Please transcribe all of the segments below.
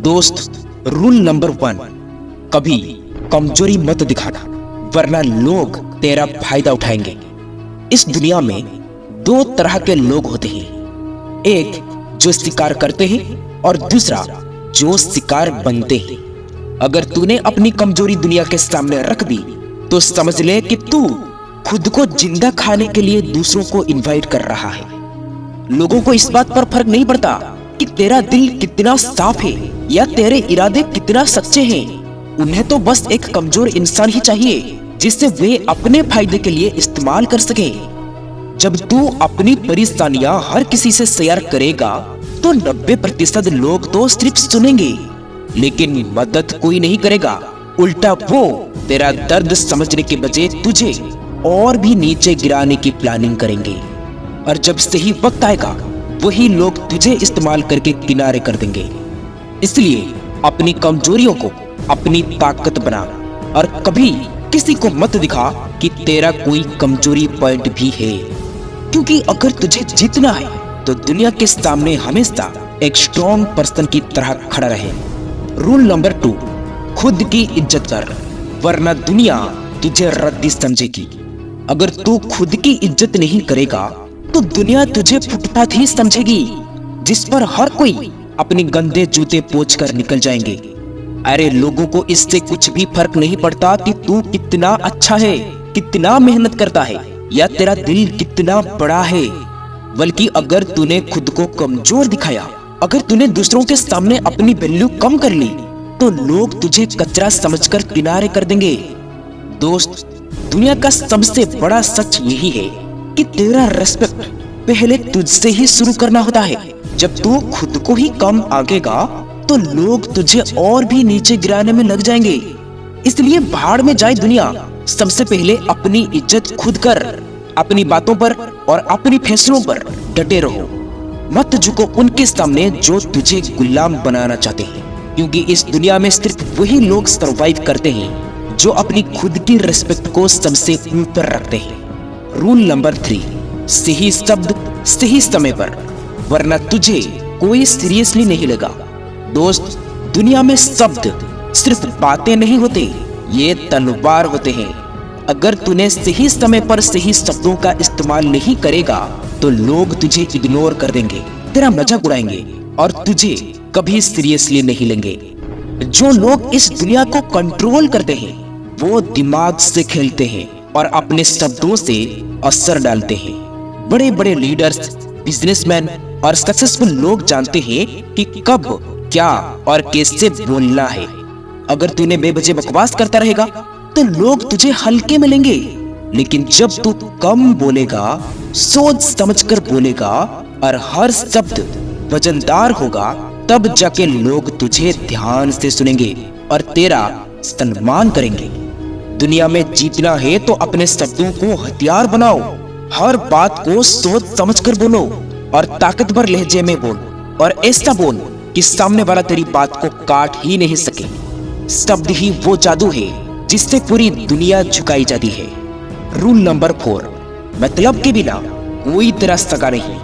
दोस्त, rule number 1, कभी कमजोरी मत दिखाना, वरना लोग तेरा फायदा उठाएंगे। इस दुनिया में 2 तरह के लोग होते हैं, एक जो शिकार करते हैं और दूसरा जो शिकार बनते हैं। अगर तूने अपनी कमजोरी दुनिया के सामने रख दी तो समझ ले कि तू खुद को जिंदा खाने के लिए दूसरों को इनवाइट कर रहा है। लोगों को इस बात पर फर्क नहीं पड़ता कि तेरा दिल कितना साफ है या तेरे इरादे कितना सच्चे हैं। उन्हें तो बस एक कमजोर इंसान ही चाहिए जिससे वे अपने फायदे के लिए इस्तेमाल कर सके। जब तू अपनी परेशानियां हर किसी से शेयर करेगा तो 90% लोग तो सिर्फ सुनेंगे, लेकिन मदद कोई नहीं करेगा। उल्टा वो तेरा दर्द समझने के बजाय तुझे और भी नीचे गिराने की प्लानिंग करेंगे। और जब सही वक्त आएगा वही लोग तुझे इस्तेमाल करके किनारे कर देंगे। इसलिए अपनी कमजोरियों को अपनी ताकत बना और कभी किसी को मत दिखा कि तेरा कोई कमजोरी पॉइंट भी है, क्योंकि अगर तुझे जीतना है तो दुनिया के सामने हमेशा एक स्ट्रॉन्ग पर्सन की तरह खड़ा रहे। रूल नंबर 2, खुद की इज्जत कर, वरना दुनिया तुझे रद्दी समझेगी। अगर तू खुद की इज्जत नहीं करेगा तो दुनिया तुझे फुटपाथ ही समझेगी, जिस पर हर कोई अपने गंदे जूते पोंछ कर निकल जाएंगे। अरे लोगों को इससे कुछ भी फर्क नहीं पड़ता कि तू कितना अच्छा है, कितना मेहनत करता है या तेरा दिल कितना बड़ा है। बल्कि अगर तूने खुद को कमजोर दिखाया, अगर तूने दूसरों के सामने अपनी वैल्यू कम कर ली तो लोग तुझे कचरा समझकर किनारे कर देंगे। दोस्त, दुनिया का सबसे बड़ा सच यही है कि तेरा रेस्पेक्ट पहले तुझसे ही शुरू करना होता है। जब तू खुद को ही कम आंकेगा तो लोग तुझे और भी नीचे गिराने में लग जाएंगे। इसलिए भाड़ में जाए दुनिया, सबसे पहले अपनी इज्जत खुद कर। अपनी बातों पर और अपनी फैसलों पर डटे रहो। मत झुको उनके सामने जो तुझे गुलाम बनाना चाहते हैं, क्योंकि इस दुनिया में सिर्फ वही लोग सरवाइव करते हैं जो अपनी खुद की रिस्पेक्ट को सबसे ऊपर रखते हैं। रूल नंबर 3, सही शब्द सही समय पर, वरना तुझे कोई सीरियसली नहीं लेगा। दोस्त, दुनिया में शब्द सिर्फ बातें नहीं होते, ये तलवार होते हैं। अगर तूने सही समय पर सही शब्दों का इस्तेमाल नहीं करेगा तो लोग तुझे इग्नोर कर देंगे, तेरा मजाक उड़ाएंगे और तुझे कभी सीरियसली नहीं लेंगे। जो लोग इस दुनिया को कंट्रोल करते हैं वो दिमाग से खेलते हैं और अपने शब्दों से असर डालते हैं। बड़े बड़े लीडर्स, बिजनेसमैन और सक्सेसफुल लोग जानते हैं कि कब, क्या और कैसे बोलना है। अगर तूने बेवजह बकवास करता रहेगा तो लोग तुझे हल्के में लेंगे, लेकिन जब तू कम बोलेगा, सोच समझकर बोलेगा और हर शब्द वजनदार होगा, तब जाके लोग तुझे ध्यान से सुनेंगे और तेरा सम्मान करेंगे। दुनिया में जीतना है तो अपने शब्दों को हथियार बनाओ। हर बात को सोच समझकर बोलो और ताकतवर लहजे में बोल, और ऐसा बोल कि सामने वाला तेरी बात को काट ही नहीं सके। शब्द ही वो जादू है जिससे पूरी दुनिया झुकाई जाती है। रूल नंबर 4, मतलब के बिना कोई तेरा सगा नहीं।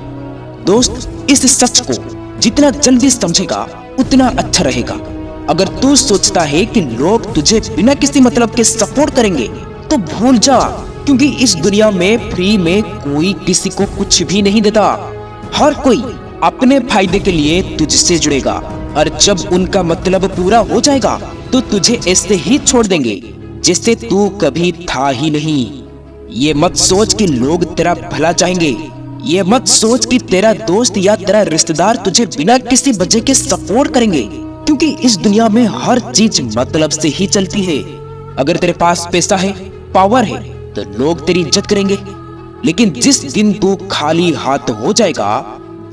दोस्त, इस सच को जितना जल्दी समझेगा उतना अच्छा रहेगा। अगर तू सोचता है कि लोग तुझे बिना किसी मतलब के सपोर्ट करेंगे तो भूल जा, क्योंकि इस दुनिया में फ्री में कोई किसी को कुछ भी नहीं देता। हर कोई अपने फायदे के लिए तुझसे जुड़ेगा और जब उनका मतलब पूरा हो जाएगा तो तुझे ऐसे ही छोड़ देंगे जैसे तू कभी था ही नहीं। ये मत सोच कि लोग तेरा भला चाहेंगे। ये मत सोच कि तेरा दोस्त या तेरा रिश्तेदार तुझे बिना किसी वजह के सपोर्ट करेंगे, क्योंकि इस दुनिया में हर चीज मतलब से ही चलती है। अगर तेरे पास पैसा है, पावर है तो लोग तेरी इज्जत करेंगे, लेकिन जिस दिन तू खाली हाथ हो जाएगा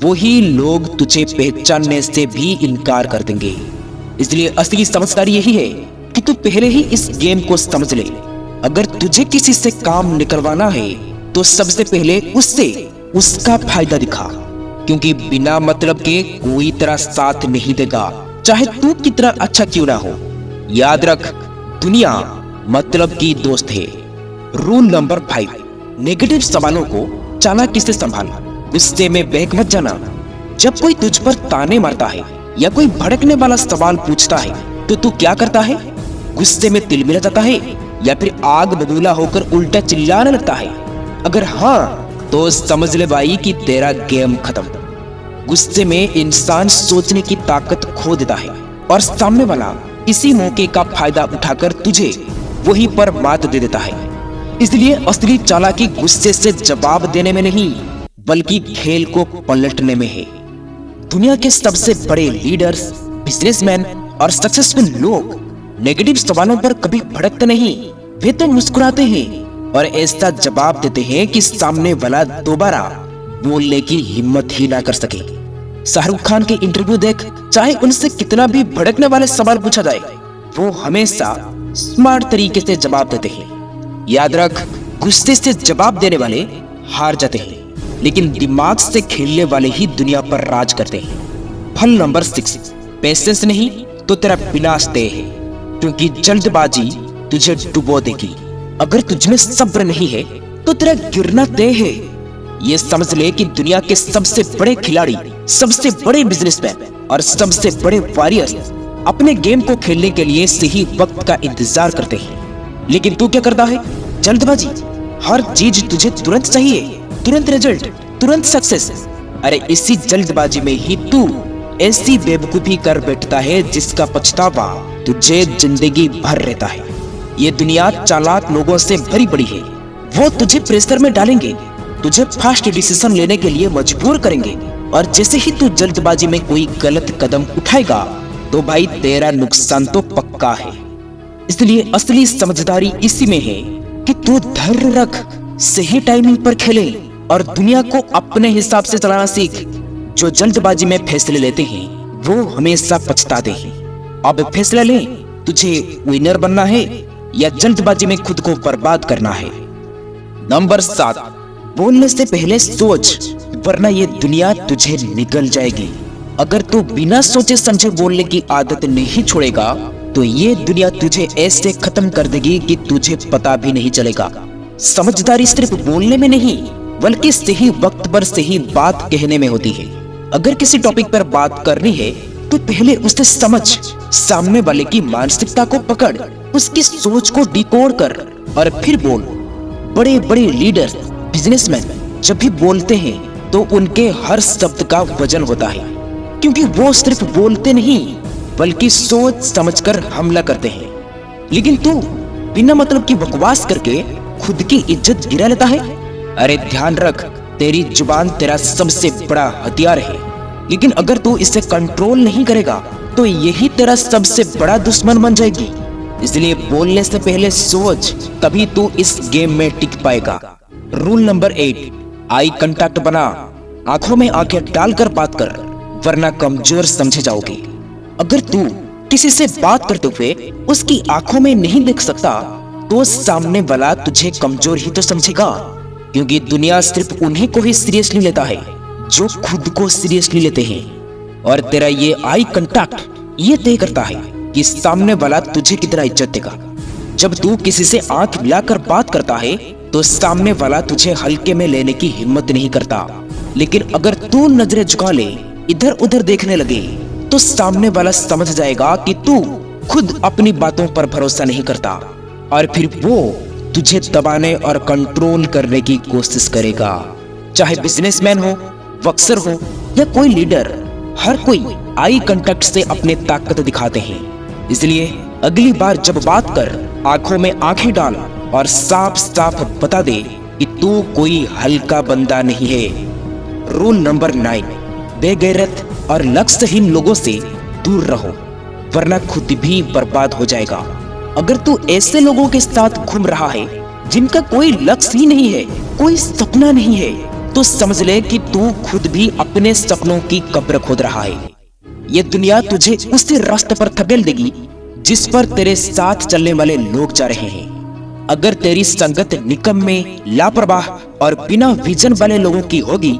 वही लोग तुझे पहचानने से भी इनकार कर देंगे। इसलिए असली समझदारी यही है कि तू पहले ही इस गेम को समझ ले। अगर तुझे किसी से काम निकलवाना है तो सबसे पहले उससे उसका फायदा दिखा, क्योंकि बिना मतलब के कोई तेरा साथ नहीं देगा, चाहे तू कितना अच्छा क्यों ना हो। याद रख, दुनिया मतलब की दोस्त है। रूल नंबर 5, नेगेटिव सवालों को चालाकी से संभालना। गुस्से में बहक मत जाना। जब कोई तुझ पर ताने मारता है या कोई भड़कने वाला सवाल पूछता है तो तू क्या करता है? गुस्से में तिलमिला जाता है या फिर आग बबूला होकर उल्टा चिल्लाने लगता है? अगर हाँ तो समझ ले भाई कि तेरा गेम खत्म। गुस्से में इंसान सोचने की ताकत खो देता है और सामने वाला इसी मौके का फायदा उठाकर तुझे वहीं पर मात दे देता है। इसलिए असली चालाकी गुस्से से जवाब देने में नहीं बल्कि खेल को पलटने में है। दुनिया के सबसे बड़े लीडर्स, बिजनेसमैन और सक्सेसफुल लोग नेगेटिव सवालों पर कभी भड़कते नहीं। वे तो मुस्कुराते हैं और ऐसा जवाब देते हैं कि सामने वाला दोबारा बोलने की हिम्मत ही ना कर सके। शाहरुख खान के इंटरव्यू देख, चाहे उनसे कितना भी भड़कने वाले सवाल पूछा जाए, वो हमेशा स्मार्ट तरीके से जवाब देते हैं। याद रख, गुस्से से जवाब देने वाले हार जाते हैं, लेकिन दिमाग से खेलने वाले ही दुनिया पर राज करते हैं। फल नंबर 6, पेशेंस नहीं तो तेरा विनाश तय है, क्योंकि जल्दबाजी तुझे डुबो देगी। अगर तुझमें सब्र नहीं है तो तेरा गिरना तय है। ये समझ ले कि दुनिया के सबसे बड़े खिलाड़ी, सबसे बड़े बिजनेसमैन और सबसे बड़े वॉरियर्स अपने गेम को खेलने के लिए सही वक्त का इंतजार करते हैं। लेकिन तू क्या करता है? जल्दबाजी। हर चीज तुझे तुरंत चाहिए, तुरंत रिजल्ट, तुरंत सक्सेस। अरे इसी जल्दबाजी में ही तू ऐसी बेवकूफी कर बैठता है जिसका पछतावा तुझे जिंदगी भर रहता है। ये दुनिया चालाक लोगों से भरी पड़ी है। वो तुझे प्रेशर में डालेंगे, तुझे फास्ट डिसीजन लेने के लिए मजबूर करेंगे, और जैसे ही तू जल्दबाजी में कोई गलत कदम उठाएगा तो भाई तेरा नुकसान तो पक्का है। इसलिए असली समझदारी इसी में है कि तू धैर्य रख, सही टाइमिंग पर खेले और दुनिया को अपने हिसाब से चलाना सीख। जो जल्दबाजी में फैसले लेते हैं वो हमेशा पछताते हैं। अब फैसला ले, तुझे विनर बनना है या जल्दबाजी में खुद को बर्बाद करना है। नंबर 7, बोलने से पहले सोच, वरना ये दुनिया तुझे निगल जाएगी। अगर तू बिना सोचे समझे बोलने की आदत नहीं छोड़ेगा तो ये दुनिया तुझे ऐसे खत्म कर देगी कि तुझे पता भी नहीं चलेगा। समझदारी सिर्फ बोलने में नहीं बल्कि सही वक्त पर सही बात कहने में होती है। अगर किसी टॉपिक पर बात करनी है तो पहले उसे समझ, सामने वाले की मानसिकता को पकड़, उसकी सोच को डिकोड कर और फिर बोल। बड़े बड़े लीडर, बिजनेसमैन जब भी बोलते हैं तो उनके हर शब्द का वजन होता है, क्योंकि वो सिर्फ बोलते नहीं बल्कि सोच समझकर हमला करते हैं। लेकिन तू बिना मतलब की बकवास करके खुद की इज्जत गिरा लेता है। अरे ध्यान रख, तेरी जुबान तेरा सबसे बड़ा हथियार है, लेकिन अगर तू इसे कंट्रोल नहीं करेगा तो यही तेरा सबसे बड़ा दुश्मन बन जाएगी। इसलिए बोलने से पहले सोच, तभी तू इस गेम में टिक पाएगा। रूल नंबर 8, आई कांटेक्ट बना, आंखों में आंखें डालकर बात कर, वरना कमजोर समझे जाओगे। अगर तू किसी से बात करते हुए उसकी आंखों में नहीं देख सकता तो सामने वाला तुझे कमजोर ही तो समझेगा, क्योंकि दुनिया सिर्फ उन्हीं को ही सीरियसली लेता है जो खुद को सीरियसली लेते हैं। और तेरा ये आई कांटेक्ट ये तय करता है कि सामने वाला तुझे कितना इज्जत देगा। जब तू किसी से आंख मिलाकर बात करता है तो सामने वाला तुझे हल्के में लेने की हिम्मत नहीं करता, लेकिन अगर तू नजरें झुका ले, इधर उधर देखने लगे तो सामने वाला समझ जाएगा कि तू खुद अपनी बातों पर भरोसा नहीं करता, और फिर वो तुझे दबाने और कंट्रोल करने की कोशिश करेगा। चाहे बिजनेसमैन हो, बॉक्सर हो या कोई लीडर, हर कोई आई कांटेक्ट से अपने ताकत दिखाते हैं। इसलिए अगली बार जब बात कर, आंखों में आंखें डाल और साफ साफ बता दे कि तू कोई हल्का बंदा नहीं है। रूल नंबर 9, बेगैरत और लक्ष्यहीन लोगों से दूर रहो, वरना खुद भी बर्बाद हो जाएगा। अगर तू ऐसे लोगों के साथ घूम रहा है जिनका कोई लक्ष्य ही नहीं है, कोई सपना नहीं है, तो समझ ले कि तू खुद भी अपने सपनों की कब्र खोद रहा है। ये दुनिया तुझे उसी रास्ते पर धकेल देगी जिस पर तेरे साथ चलने वाले लोग जा रहे हैं। अगर तेरी संगत निकम्मे, लापरवाह और बिना विजन वाले लोगों की होगी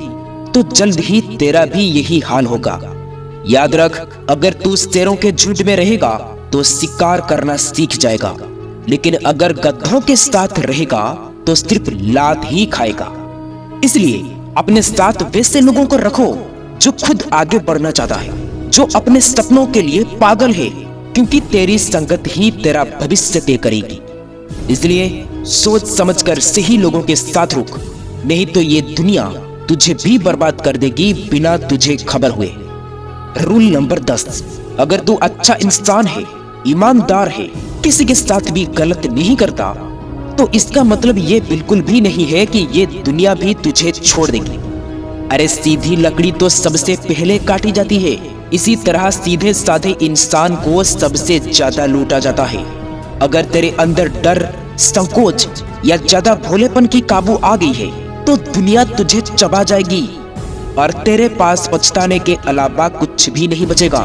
तो जल्द ही तेरा भी यही हाल होगा। याद रख, अगर तू शेरों के झुंड में रहेगा तो शिकार करना सीख जाएगा, लेकिन अगर गधों के साथ रहेगा तो सिर्फ लात ही खाएगा। इसलिए अपने साथ वैसे लोगों को रखो जो खुद आगे बढ़ना चाहता है, जो अपने सपनों के लिए पागल है, क्योंकि तेरी संगत ही तेरा भविष्य तय करेगी। इसलिए सोच समझकर सही लोगों के साथ रुक, नहीं तो ये दुनिया तुझे भी बर्बाद कर देगी बिना तुझे खबर हुए। रूल नंबर 10, अगर तू अच्छा इंसान है, ईमानदार है, किसी के साथ भी गलत नहीं करता, तो इसका मतलब ये बिल्कुल भी नहीं है कि ये दुनिया भी तुझे छोड़ देगी। अरे सीधी लकड़ी तो सबसे पहले काटी जाती है, इसी तरह सीधे साधे इंसान को सबसे ज्यादा लूटा जाता है। अगर तेरे अंदर डर, संकोच या ज्यादा भोलेपन की काबू आ गई है, तो दुनिया तुझे चबा जाएगी और तेरे पास पछताने के अलावा कुछ भी नहीं बचेगा।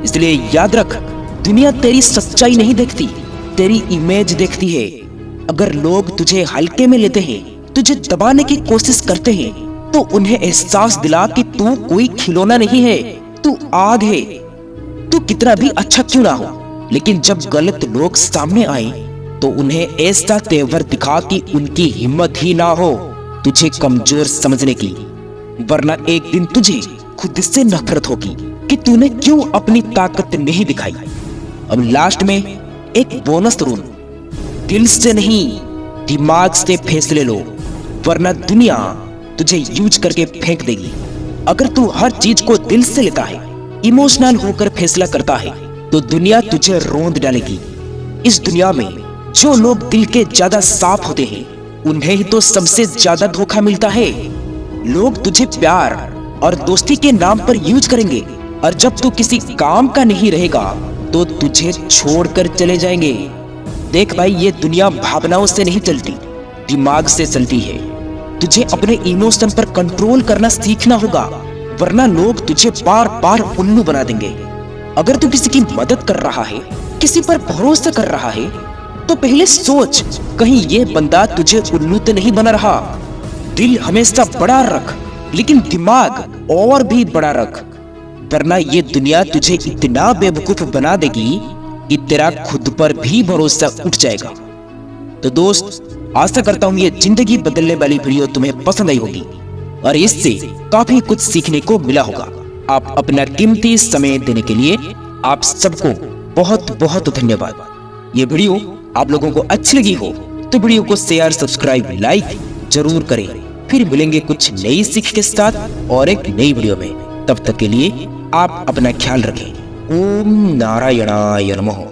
इसलिए याद रख, दुनिया तेरी सच्चाई नहीं देखती, तेरी इमेज देखती है। अगर लोग तुझे हल्के में लेते हैं, तुझे दबाने की कोशिश करते हैं, तो उन्हें एहसास दिला कि तू कोई खिलौना नहीं है, तू आग है। तू कितना भी अच्छा क्यों ना हो, लेकिन जब गलत लोग सामने आए तो उन्हें ऐसा तेवर दिखा कि उनकी हिम्मत ही ना हो तुझे कमजोर समझने की, वरना एक दिन तुझे खुद से नफरत होगी कि तूने क्यों अपनी ताकत नहीं दिखाई। अब लास्ट में एक बोनस रूल, दिल से नहीं दिमाग से फैसले लो, वरना दुनिया तुझे यूज करके फेंक देगी। अगर तू हर चीज को दिल से लेता है, इमोशनल होकर फैसला करता है, तो दुनिया तुझे रोंद डालेगी। इस दुनिया में जो लोग दिल के ज्यादा साफ होते हैं, उन्हें ही तो सबसे ज्यादा धोखा मिलता है। लोग तुझे प्यार और दोस्ती के नाम पर यूज करेंगे, और जब तू किसी काम का नहीं रहेगा तो तुझे छोड़कर चले जाएंगे। देख भाई, ये दुनिया भावनाओं से नहीं चलती, दिमाग से चलती है। तुझे अपने इमोशन पर कंट्रोल करना सीखना होगा, वरना लोग तुझे बार बार उल्लू बना देंगे। अगर तू किसी की मदद कर रहा है, किसी पर भरोसा कर रहा है, तो पहले सोच कहीं ये बंदा तुझे उल्लू तो नहीं बना रहा। दिल हमेशा बड़ा रख, लेकिन दिमाग और भी बड़ा रख, वरना ये दुनिया तुझे इतना बेवकूफ बना देगी कि तेरा खुद पर भी भरोसा उठ जाएगा। तो दोस्त, आशा करता हूँ ये जिंदगी बदलने वाली वीडियो तुम्हें पसंद आई होगी और इससे काफी कुछ सीखने को मिला होगा। आप अपना कीमती समय देने के लिए आप सबको बहुत बहुत धन्यवाद। ये वीडियो आप लोगों को अच्छी लगी हो तो वीडियो को शेयर, सब्सक्राइब, लाइक जरूर करें। फिर मिलेंगे कुछ नई सीख के साथ और एक नई वीडियो में। तब तक के लिए आप अपना ख्याल रखें। ओम नारायणाय नमः।